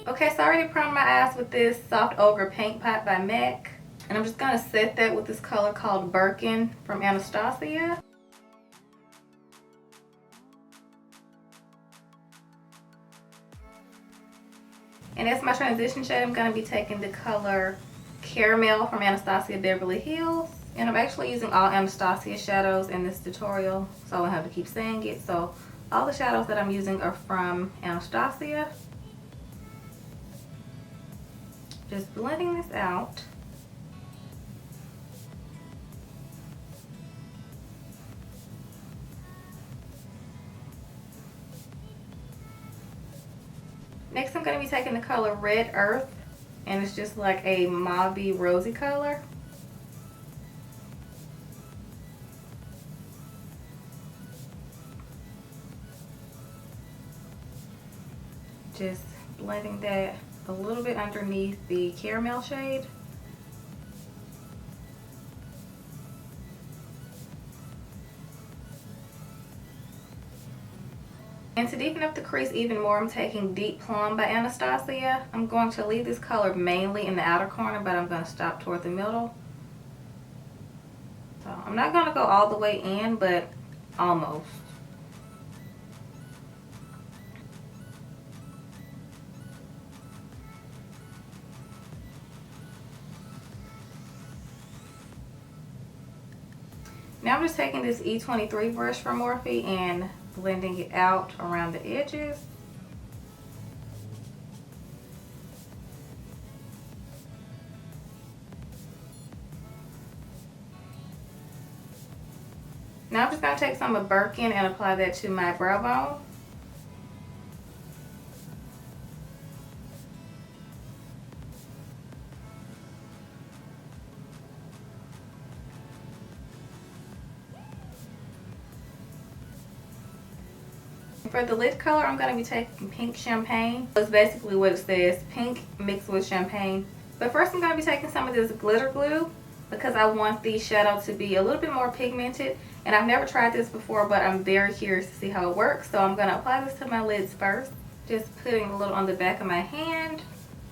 Okay, so I already primed my eyes with this Soft Ochre Paint Pot by MAC. And I'm just going to set that with this color called Birkin from Anastasia. And as my transition shade, I'm going to be taking the color Caramel from Anastasia Beverly Hills. And I'm actually using all Anastasia shadows in this tutorial, so I won't have to keep saying it. So all the shadows that I'm using are from Anastasia. Just blending this out. Next, I'm going to be taking the color Red Earth, and it's just like a mauvey rosy color. Just blending that a little bit underneath the caramel shade. And to deepen up the crease even more, I'm taking Deep Plum by Anastasia. I'm going to leave this color mainly in the outer corner, but I'm going to stop toward the middle. So I'm not going to go all the way in, but almost. Now I'm just taking this E23 brush from Morphe and blending it out around the edges. Now I'm just going to take some of Birkin and apply that to my brow bone. For the lid color, I'm going to be taking Pink Champagne. That's basically what it says, pink mixed with champagne. But first I'm going to be taking some of this glitter glue because I want the shadow to be a little bit more pigmented. And I've never tried this before, but I'm very curious to see how it works. So I'm going to apply this to my lids first. Just putting a little on the back of my hand.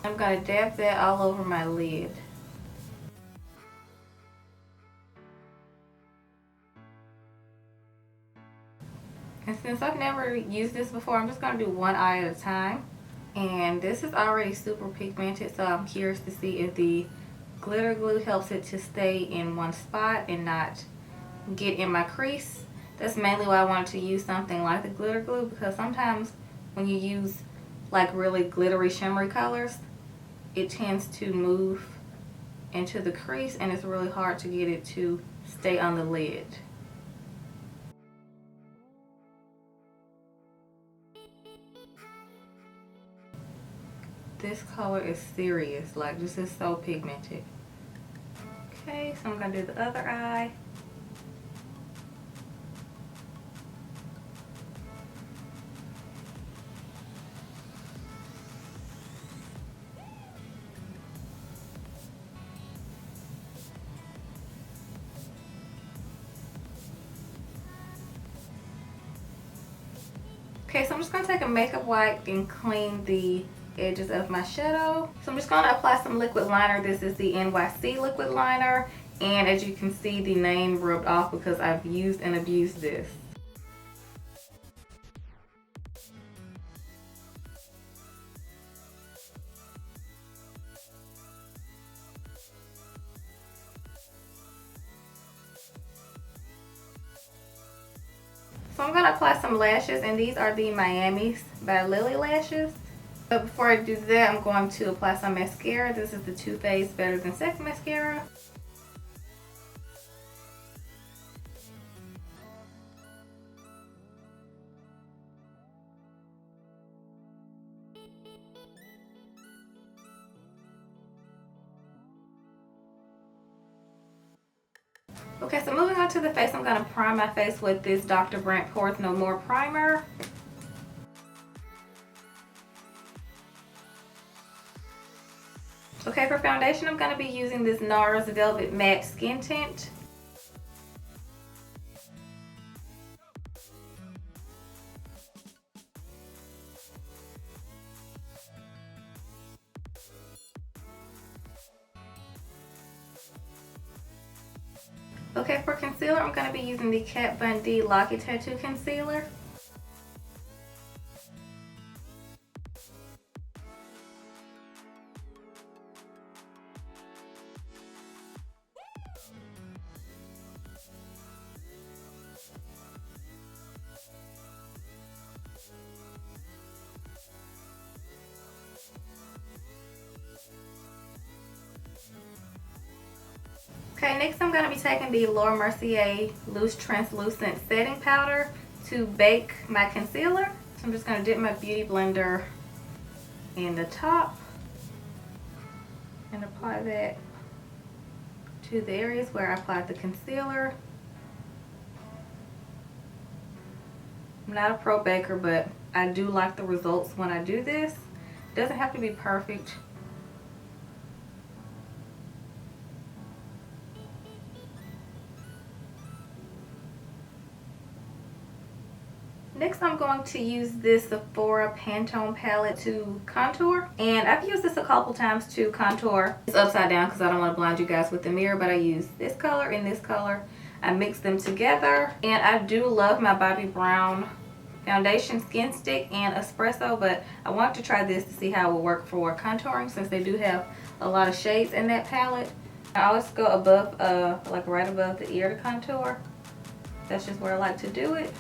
I'm going to dab that all over my lid. And since I've never used this before, I'm just going to do one eye at a time. And this is already super pigmented, so I'm curious to see if the glitter glue helps it to stay in one spot and not get in my crease. That's mainly why I wanted to use something like the glitter glue, because sometimes when you use like really glittery shimmery colors, it tends to move into the crease and it's really hard to get it to stay on the lid. This color is serious, like this is so pigmented. Okay, so I'm gonna do the other eye. Okay, so I'm just gonna take a makeup wipe and clean the edges of my shadow. So I'm just going to apply some liquid liner. This is the NYC Liquid Liner, and as you can see, the name rubbed off because I've used and abused this. So I'm going to apply some lashes, and these are the Miami's by Lilly lashes. But before I do that, I'm going to apply some mascara. This is the Too Faced Better Than Sex mascara. Okay, so moving on to the face, I'm going to prime my face with this Dr. Brandt Pores No More primer. Okay, for foundation, I'm going to be using this Nars Velvet Matte Skin Tint. Okay, for concealer, I'm going to be using the Kat Von D Lock-It Tattoo Concealer. Okay, next I'm going to be taking the Laura Mercier Loose Translucent Setting Powder to bake my concealer. So I'm just going to dip my Beauty Blender in the top and apply that to the areas where I applied the concealer. I'm not a pro baker, but I do like the results when I do this. It doesn't have to be perfect. Next, I'm going to use this Sephora Pantone palette to contour. And I've used this a couple times to contour. It's upside down because I don't want to blind you guys with the mirror, but I use this color and this color. I mix them together. And I do love my Bobbi Brown foundation skin stick and espresso, but I want to try this to see how it will work for contouring since they do have a lot of shades in that palette. I always go above, like right above the ear to contour. That's just where I like to do it.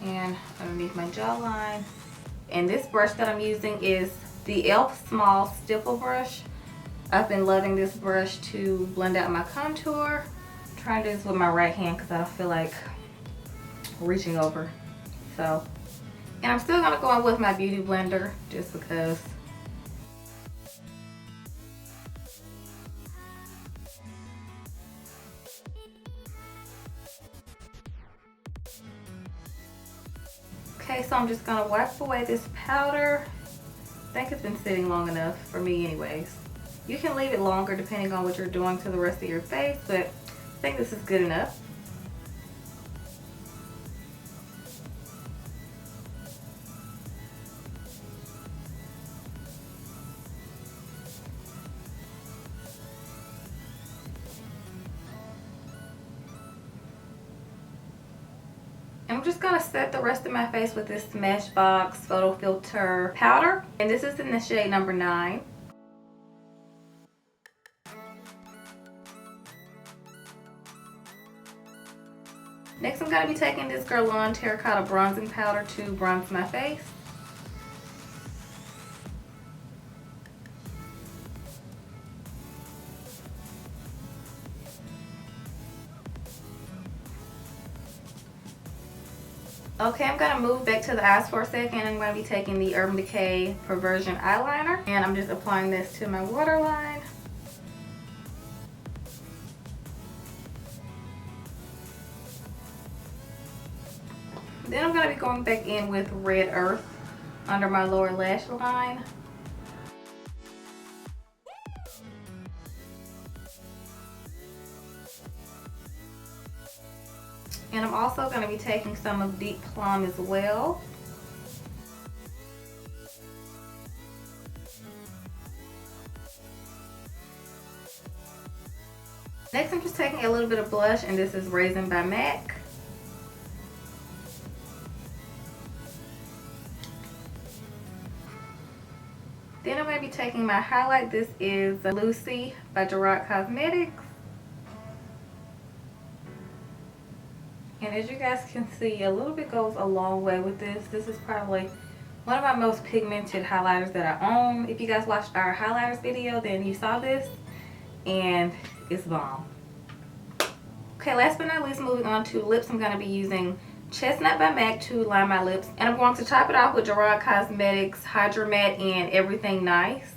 And underneath my jawline. And this brush that I'm using is the e.l.f. Small Stipple Brush. I've been loving this brush to blend out my contour. I'm trying to do this with my right hand because I don't feel like reaching over. So, and I'm still gonna go in with my Beauty Blender just because. Okay, so I'm just gonna wipe away this powder. I think it's been sitting long enough for me anyways. You can leave it longer depending on what you're doing to the rest of your face, but I think this is good enough. I'm just going to set the rest of my face with this Smashbox Photo Filter powder. And this is in the shade number 9. Next, I'm going to be taking this Guerlain Terracotta bronzing powder to bronze my face. Okay, I'm going to move back to the eyes for a second. I'm going to be taking the Urban Decay Perversion eyeliner. And I'm just applying this to my waterline. Then I'm going to be going back in with Red Earth under my lower lash line. And I'm also going to be taking some of Deep Plum as well. Next, I'm just taking a little bit of blush, and this is Raizin by MAC. Then I'm going to be taking my highlight. This is Lucy by Gerard Cosmetics. And as you guys can see, a little bit goes a long way with this. This is probably one of my most pigmented highlighters that I own. If you guys watched our highlighters video, then you saw this. And it's bomb. Okay, last but not least, moving on to lips. I'm going to be using Chestnut by MAC to line my lips. And I'm going to top it off with Gerard Cosmetics Hydramat and Everything Nice.